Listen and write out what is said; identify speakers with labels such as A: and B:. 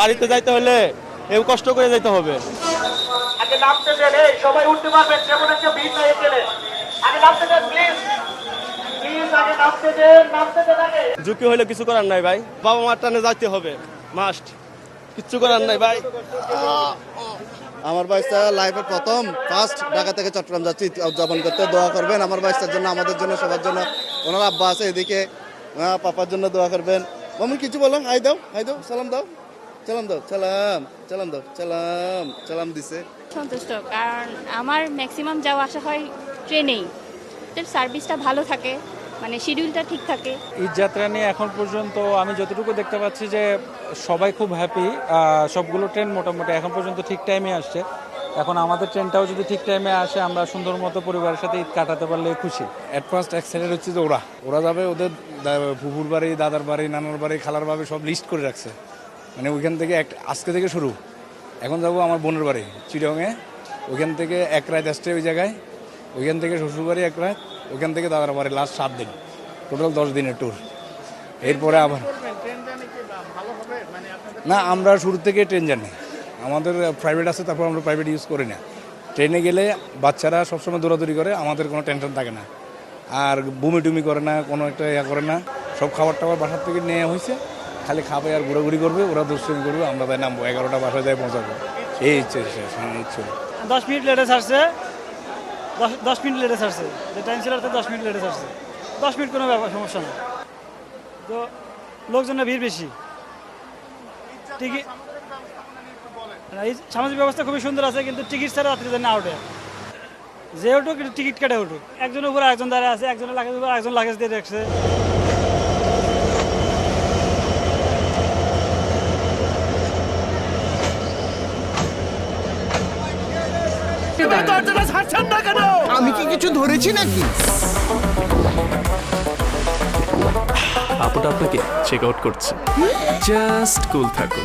A: বাড়িতে যাইতে হলে এও কষ্ট করে যাইতে হবে।
B: আগে নামতে দেন, এই সবাই উঠতে পারবেন, যেমন একটা ভিড় নাই এখানে। আগে নামতে দেন প্লিজ, প্লিজ আগে নামতে দেন আগে।
A: ঝুঁকি হলে কিছু করার নাই ভাই, বাবা মার টানে যাইতে হবে, মাস্ট, কিচ্ছু করার নাই ভাই।
C: আমার বাইশটা লাইফের প্রথম ফার্স্ট ঢাকা থেকে চট্টগ্রাম যাচ্ছি উদযাপন করতে। দোয়া করবেন আমার বাইশটার জন্য, আমাদের জন্য, সবার জন্য। ওনার আব্বা আছে এদিকে, পাপার জন্য দোয়া করবেন। মামুন কিছু বলো, হাই দাও, সালাম দাও, সালাম দাও, সালাম দিছে।
D: সন্তুষ্ট, কারণ আমার ম্যাক্সিমাম যাওয়া আসা হয় ট্রেনেই, সার্ভিসটা ভালো থাকে, মানে শিডিউলটা ঠিক থাকে।
E: ঈদ যাত্রা নিয়ে এখন পর্যন্ত আমি যতটুকু দেখতে পাচ্ছি যে সবাই খুব হ্যাপি। সবগুলো ট্রেন মোটামুটি এখন পর্যন্ত ঠিক টাইমে আসছে। এখন আমাদের ট্রেনটাও যদি ঠিক টাইমে আসে, আমরা সুন্দর মতো পরিবারের সাথে ঈদ কাটাতে পারলে খুশি।
F: অ্যাট ফার্স্ট এক্সাইটেড হচ্ছে যে ওরা যাবে, ওদের ফুফুর বাড়ি, দাদার বাড়ি, নানার বাড়ি, খালার বাড়ি সব লিস্ট করে রাখছে। মানে ওইখান থেকে আজকে থেকে শুরু। এখন যাবো আমার বোনের বাড়ি চিটাগংয়ে, ওইখান থেকে এক রাত আসছে ওই জায়গায়, ওইখান থেকে শ্বশুরবাড়ি এক রাত, ওইখান থেকে দাদার বাড়ি লাস্ট 7 দিন, টোটাল 10 দিনের ট্যুর। এরপরে আবার না, আমরা শুরু থেকে ট্রেন জানি, আমাদের প্রাইভেট আছে, তারপর আমরা প্রাইভেট ইউজ করি না। ট্রেনে গেলে বাচ্চারা সবসময় দৌড়াদৌড়ি করে, আমাদের কোনো টেনশন থাকে না, আর বমি টুমি করে না, কোনো একটা ইয়া করে না। সব খাবার টাবার বাসার থেকে নেওয়া হয়েছে, খালি খাবে আর ঘোরাঘুরি করবে, ওরা দুষ্টুমি করবে, আমরা তাই নামবো 11টা বাসায় যাই পৌঁছাবো। এই ইচ্ছে শেষ, হ্যাঁ ইচ্ছে।
G: 10 মিনিট লেটে ছাড়ছে, 10 মিনিট লেটে ছাড়ছে, যে টাইম ছিল তাতে 10 মিনিট লেটে ছাড়ছে। 10 মিনিট কোনো ব্যাপার সমস্যা না। তো লোকজনের ভিড় বেশি, টিকিট এই সামাজিক ব্যবস্থা খুবই সুন্দর আছে, কিন্তু টিকিট ছাড়া রাত্রি না ওঠে, যে উঠুক টিকিট কেটে উঠুক। একজনের উপরে একজন দাঁড়িয়ে আছে, একজনের লাগেজ উপর একজন লাগেজ দিয়ে রাখছে।
H: আমি কি কিছু ধরেছি নাকি?
I: আপুটা আপনাকে চেক আউট করছে, জাস্ট কুল থাকুন।